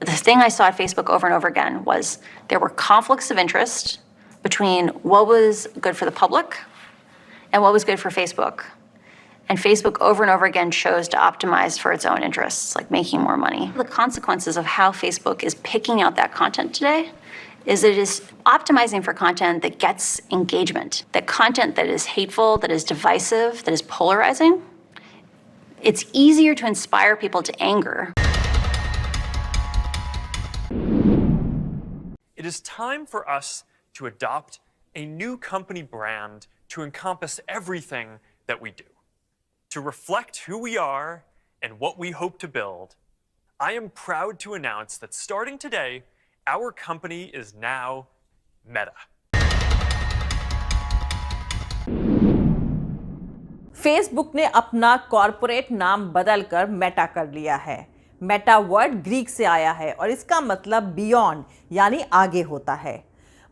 The thing I saw at Facebook over and over again was there were conflicts of interest between what was good for the public and what was good for Facebook. And Facebook over and over again chose to optimize for its own interests, like making more money. The consequences of how Facebook is picking out that content today is it is optimizing for content that gets engagement, that content that is hateful, that is divisive, that is polarizing. It's easier to inspire people to anger. It is time for us to adopt a new company brand to encompass everything that we do. To reflect who we are and what we hope to build, I am proud to announce that starting today, our company is now Meta. Facebook ने अपना corporate नाम बदलकर Meta कर लिया है। Meta word Greek से आया है और इसका मतलब बियॉन्ड यानी आगे होता है।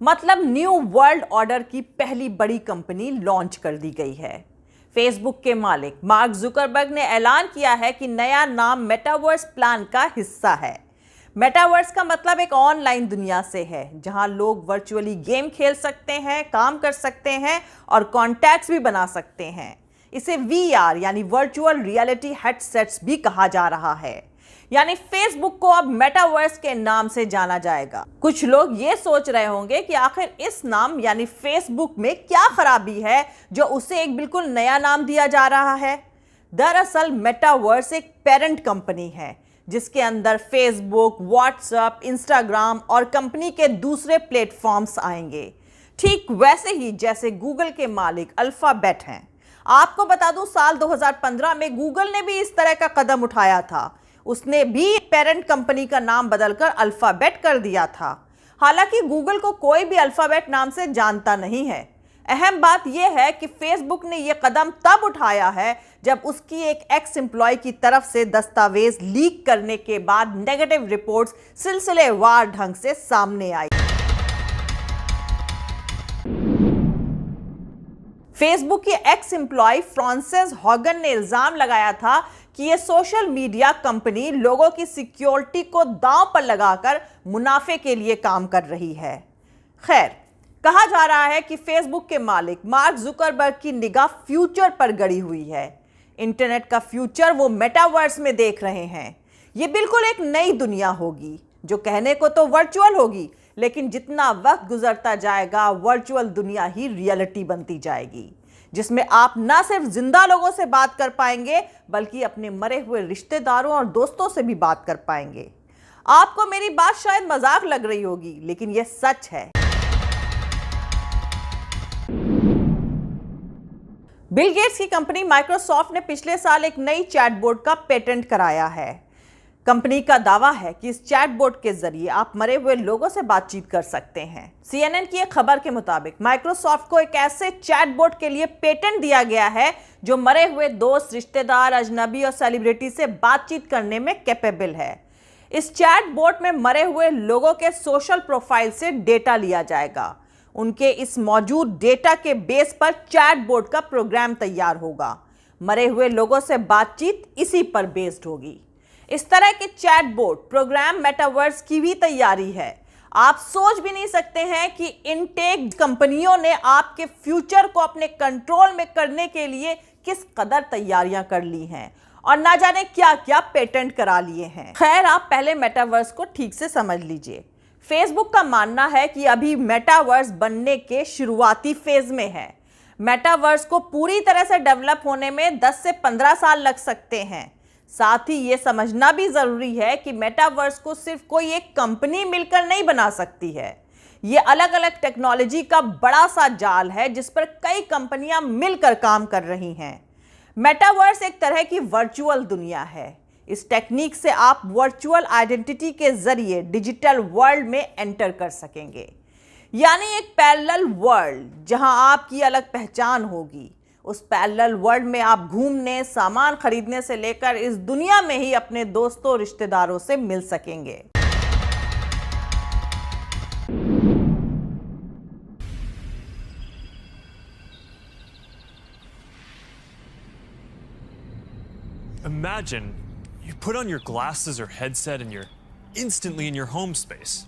मतलब न्यू वर्ल्ड ऑर्डर की पहली बड़ी कंपनी लॉन्च कर दी गई है। फेसबुक के मालिक मार्क जुकरबर्ग ने ऐलान किया है कि नया नाम मेटावर्स प्लान का हिस्सा है। मेटावर्स का मतलब एक ऑनलाइन दुनिया से है जहां लोग वर्चुअली गेम खेल सकते हैं, काम कर सकते हैं और कॉन्टैक्ट्स भी बना सकते हैं। इसे VR यानी वर्चुअल रियलिटी हेडसेट्स भी कहा जा रहा है। यानी फेसबुक को अब मेटावर्स के नाम से जाना जाएगा। कुछ लोग ये सोच रहे होंगे कि आखिर इस नाम यानी फेसबुक में क्या खराबी है जो उसे एक बिल्कुल नया नाम दिया जा रहा है। दरअसल मेटावर्स एक पेरेंट कंपनी है जिसके अंदर फेसबुक, व्हाट्सएप, इंस्टाग्राम और कंपनी के दूसरे प्लेटफॉर्म्स आएंगे, ठीक वैसे ही जैसे गूगल के मालिक अल्फाबेट हैं। आपको बता दूं, साल 2015 में गूगल ने भी इस तरह का कदम उठाया था। उसने भी पेरेंट कंपनी का नाम बदलकर अल्फाबेट कर दिया था। हालांकि गूगल को कोई भी अल्फाबेट नाम से जानता नहीं है। अहम बात यह है कि फेसबुक ने यह कदम तब उठाया है जब उसकी एक एक्स एम्प्लॉय की तरफ से दस्तावेज लीक करने के बाद नेगेटिव रिपोर्ट्स सिलसिलेवार ढंग से सामने आई। फेसबुक की एक्स एम्प्लॉय फ्रांसेस हॉगन ने इल्जाम लगाया था कि यह सोशल मीडिया कंपनी लोगों की सिक्योरिटी को दांव पर लगाकर मुनाफे के लिए काम कर रही है। खैर, कहा जा रहा है कि फेसबुक के मालिक मार्क जुकरबर्ग की निगाह फ्यूचर पर गड़ी हुई है। इंटरनेट का फ्यूचर वो मेटावर्स में देख रहे हैं। ये बिल्कुल एक नई दुनिया होगी जो कहने को तो वर्चुअल होगी, लेकिन जितना वक्त गुजरता जाएगा वर्चुअल दुनिया ही रियलिटी बनती जाएगी, जिसमें आप ना सिर्फ जिंदा लोगों से बात कर पाएंगे बल्कि अपने मरे हुए रिश्तेदारों और दोस्तों से भी बात कर पाएंगे। आपको मेरी बात शायद मजाक लग रही होगी, लेकिन यह सच है। बिल गेट्स की कंपनी माइक्रोसॉफ्ट ने पिछले साल एक नई चैटबॉट का पेटेंट कराया है। कंपनी का दावा है कि इस चैटबॉट के जरिए आप मरे हुए लोगों से बातचीत कर सकते हैं। CNN की एक खबर के मुताबिक माइक्रोसॉफ्ट को एक ऐसे चैटबॉट के लिए पेटेंट दिया गया है जो मरे हुए दोस्त, रिश्तेदार, अजनबी और सेलिब्रिटी से बातचीत करने में कैपेबल है। इस चैटबॉट में मरे हुए लोगों के सोशल प्रोफाइल से डेटा लिया जाएगा। उनके इस मौजूद डेटा के बेस पर चैटबॉट का प्रोग्राम तैयार होगा। मरे हुए लोगों से बातचीत इसी पर बेस्ड होगी। इस तरह के चैटबॉट प्रोग्राम मेटावर्स की भी तैयारी है। आप सोच भी नहीं सकते हैं कि इनटेक कंपनियों ने आपके फ्यूचर को अपने कंट्रोल में करने के लिए किस कदर तैयारियां कर ली हैं और ना जाने क्या क्या पेटेंट करा लिए हैं। खैर, आप पहले मेटावर्स को ठीक से समझ लीजिए। फेसबुक का मानना है कि अभी मेटावर्स बनने के शुरुआती फेज में है। मेटावर्स को पूरी तरह से डेवलप होने में 10 से 15 साल लग सकते हैं। साथ ही ये समझना भी जरूरी है कि मेटावर्स को सिर्फ कोई एक कंपनी मिलकर नहीं बना सकती है। ये अलग अलग टेक्नोलॉजी का बड़ा सा जाल है जिस पर कई कंपनियां मिलकर काम कर रही हैं। मेटावर्स एक तरह की वर्चुअल दुनिया है। इस टेक्निक से आप वर्चुअल आइडेंटिटी के जरिए डिजिटल वर्ल्ड में एंटर कर सकेंगे, यानी एक पैरेलल वर्ल्ड जहां आपकी अलग पहचान होगी। उस पैरेलल वर्ल्ड में आप घूमने, सामान खरीदने से लेकर इस दुनिया में ही अपने दोस्तों, रिश्तेदारों से मिल सकेंगे। Imagine you put on your glasses or headset and you're instantly in your home space.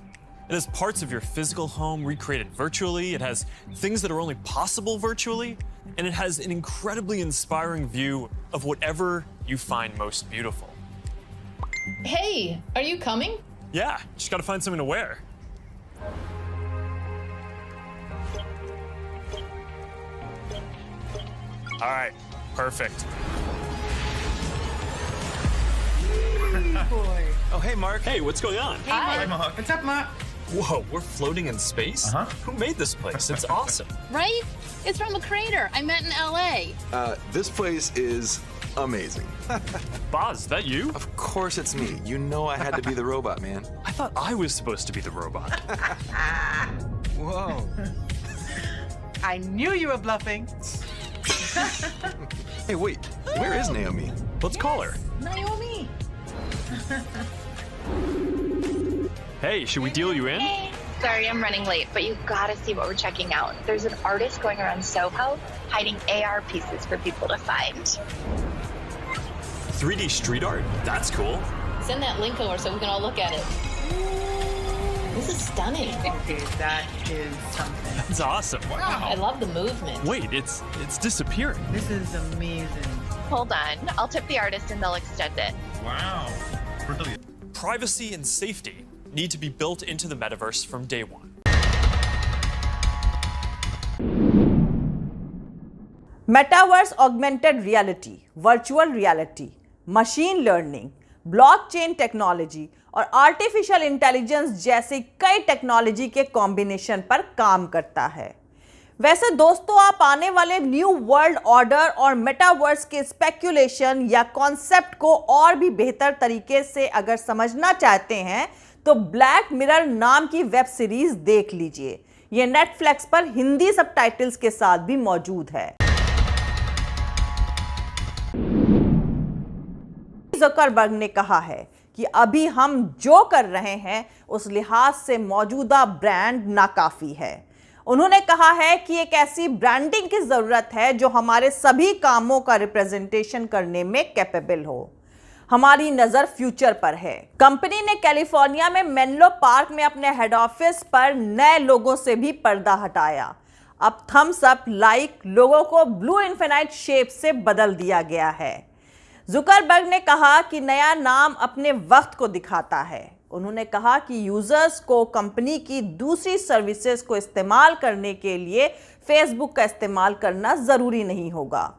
It has parts of your physical home recreated virtually, it has things that are only possible virtually, and it has an incredibly inspiring view of whatever you find most beautiful. Hey, are you coming? Yeah, just gotta find something to wear. All right, perfect. Oh, hey, Mark. Hey, what's going on? Hi. Mark. What's up, Mark? Whoa, we're floating in space? Uh-huh. Who made this place? It's awesome. Right? It's from a crater I met in LA. This place is amazing. Boz, is that you? Of course it's me. You know I had to be the robot, man. I thought I was supposed to be the robot. Whoa. I knew you were bluffing. Hey, wait. Where is Naomi? Let's call her. Naomi. Hey, should we deal you in? Hey, sorry I'm running late, but you gotta see what we're checking out. There's an artist going around Soho hiding AR pieces for people to find. 3D street art? That's cool. Send that link over so we can all look at it. This is stunning. Okay, that is something. That's awesome. I love the movement. Wait, it's disappearing. This is amazing. Hold on, I'll tip the artist and they'll extend it. Wow. Brilliant. Privacy and safety need to be built into the metaverse from day one. Metaverse augmented reality, virtual reality, machine learning, blockchain technology और artificial intelligence जैसी कई technology के combination पर काम करता है। वैसे दोस्तों, आप आने वाले न्यू वर्ल्ड ऑर्डर और मेटावर्स के स्पेक्यूलेशन या कॉन्सेप्ट को और भी बेहतर तरीके से अगर समझना चाहते हैं तो ब्लैक मिरर नाम की वेब सीरीज देख लीजिए। यह नेटफ्लिक्स पर हिंदी सबटाइटल्स के साथ भी मौजूद है। ज़ुकरबर्ग ने कहा है कि अभी हम जो कर रहे हैं उस लिहाज से मौजूदा ब्रांड नाकाफी है। उन्होंने कहा है कि एक ऐसी ब्रांडिंग की जरूरत है जो हमारे सभी कामों का रिप्रेजेंटेशन करने में कैपेबल हो। हमारी नजर फ्यूचर पर है। कंपनी ने कैलिफोर्निया में मेनलो पार्क में अपने हेड ऑफिस पर नए लोगों से भी पर्दा हटाया। अब थम्स अप लाइक लोगों को ब्लू इन्फिनाइट शेप से बदल दिया गया है। ज़ुकरबर्ग ने कहा कि नया नाम अपने वक्त को दिखाता है। उन्होंने कहा कि यूजर्स को कंपनी की दूसरी सर्विसेज को इस्तेमाल करने के लिए फेसबुक का इस्तेमाल करना जरूरी नहीं होगा।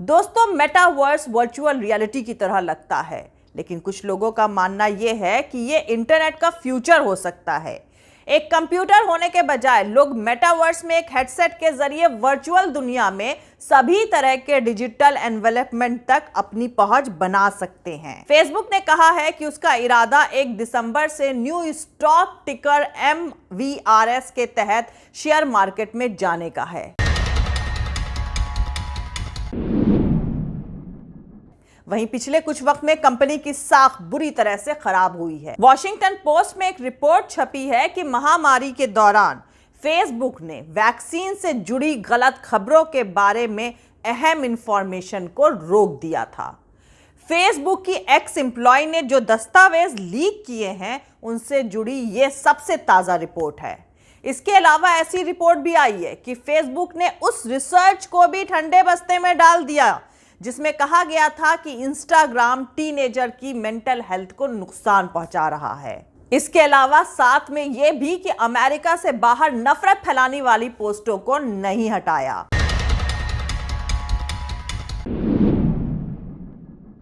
दोस्तों, मेटावर्स वर्चुअल रियलिटी की तरह लगता है, लेकिन कुछ लोगों का मानना यह है कि यह इंटरनेट का फ्यूचर हो सकता है। एक कंप्यूटर होने के बजाय लोग मेटावर्स में एक हेडसेट के जरिए वर्चुअल दुनिया में सभी तरह के डिजिटल एनवेलपमेंट तक अपनी पहुंच बना सकते हैं। फेसबुक ने कहा है कि उसका इरादा 1 दिसंबर से न्यू स्टॉक टिकर MVRS के तहत शेयर मार्केट में जाने का है। वहीं पिछले कुछ वक्त में कंपनी की साख बुरी तरह से खराब हुई है। वॉशिंगटन पोस्ट में एक रिपोर्ट छपी है कि महामारी के दौरान फेसबुक ने वैक्सीन से जुड़ी गलत खबरों के बारे में अहम इंफॉर्मेशन को रोक दिया था। फेसबुक की एक्स एम्प्लॉय ने जो दस्तावेज लीक किए हैं उनसे जुड़ी यह सबसे ताजा रिपोर्ट है। इसके अलावा ऐसी रिपोर्ट भी आई है कि फेसबुक ने उस रिसर्च को भी ठंडे बस्ते में डाल दिया जिसमें कहा गया था कि इंस्टाग्राम टीनेजर की मेंटल हेल्थ को नुकसान पहुंचा रहा है। इसके अलावा साथ में यह भी कि अमेरिका से बाहर नफरत फैलाने वाली पोस्टों को नहीं हटाया।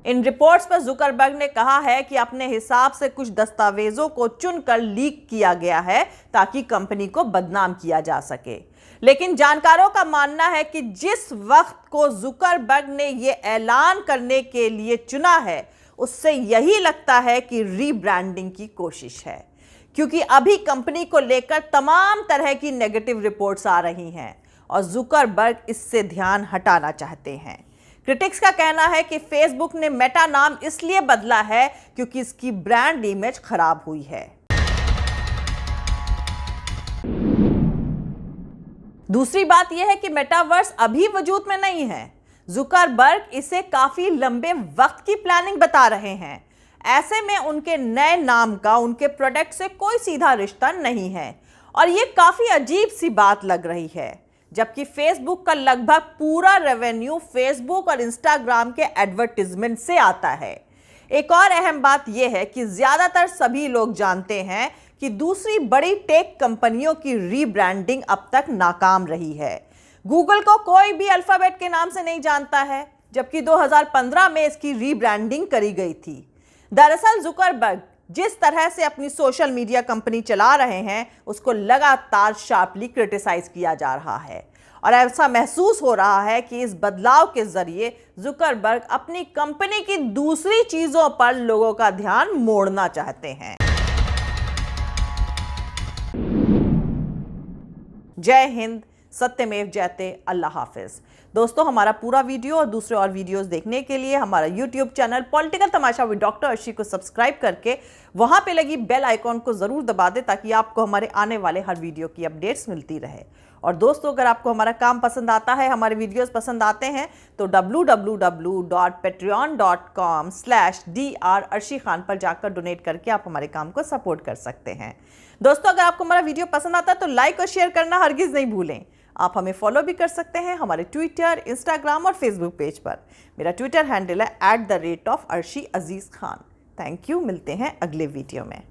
इन रिपोर्ट्स पर ज़ुकरबर्ग ने कहा है कि अपने हिसाब से कुछ दस्तावेजों को चुनकर लीक किया गया है ताकि कंपनी को बदनाम किया जा सके। लेकिन जानकारों का मानना है कि जिस वक्त को ज़ुकरबर्ग ने यह ऐलान करने के लिए चुना है उससे यही लगता है कि रीब्रांडिंग की कोशिश है, क्योंकि अभी कंपनी को लेकर तमाम तरह की नेगेटिव रिपोर्ट्स आ रही हैं और ज़ुकरबर्ग इससे ध्यान हटाना चाहते हैं। क्रिटिक्स का कहना है कि फेसबुक ने मेटा नाम इसलिए बदला है क्योंकि इसकी ब्रांड इमेज खराब हुई है। दूसरी बात यह है कि मेटावर्स अभी वजूद में नहीं है। ज़ुकरबर्ग इसे काफी लंबे वक्त की प्लानिंग बता रहे हैं। ऐसे में उनके नए नाम का उनके प्रोडक्ट से कोई सीधा रिश्ता नहीं है और ये काफ़ी अजीब सी बात लग रही है, जबकि फेसबुक का लगभग पूरा रेवेन्यू फेसबुक और इंस्टाग्राम के एडवर्टीजमेंट से आता है। एक और अहम बात यह है कि ज़्यादातर सभी लोग जानते हैं कि दूसरी बड़ी टेक कंपनियों की रीब्रांडिंग अब तक नाकाम रही है। गूगल को कोई भी अल्फाबेट के नाम से नहीं जानता है, जबकि 2015 में इसकी रीब्रांडिंग करी गई थी। दरअसल जुकरबर्ग जिस तरह से अपनी सोशल मीडिया कंपनी चला रहे हैं उसको लगातार शार्पली क्रिटिसाइज किया जा रहा है और ऐसा महसूस हो रहा है कि इस बदलाव के जरिए जुकरबर्ग अपनी कंपनी की दूसरी चीजों पर लोगों का ध्यान मोड़ना चाहते हैं। जय हिंद, सत्यमेव जयते, अल्लाह हाफिज। दोस्तों, हमारा पूरा वीडियो और दूसरे और वीडियोस देखने के लिए हमारा YouTube channel political Tamasha with doctor Arshi को सब्सक्राइब करके वहां पे लगी बेल आइकॉन को जरूर दबा दें ताकि आपको हमारे आने वाले हर वीडियो की अपडेट्स मिलती रहे। और दोस्तों, अगर आपको हमारा काम पसंद आता है, हमारे वीडियोस पसंद आते हैं तो www.patreon.com/dr अर्शी खान पर जाकर डोनेट करके आप हमारे काम को सपोर्ट कर सकते हैं। दोस्तों, अगर आपको हमारा वीडियो पसंद आता है तो लाइक और शेयर करना हरगिज नहीं भूलें। आप हमें फॉलो भी कर सकते हैं हमारे ट्विटर, इंस्टाग्राम और फेसबुक पेज पर। मेरा ट्विटर हैंडल है @arshi aziz khan। Thank you, मिलते हैं अगले वीडियो में।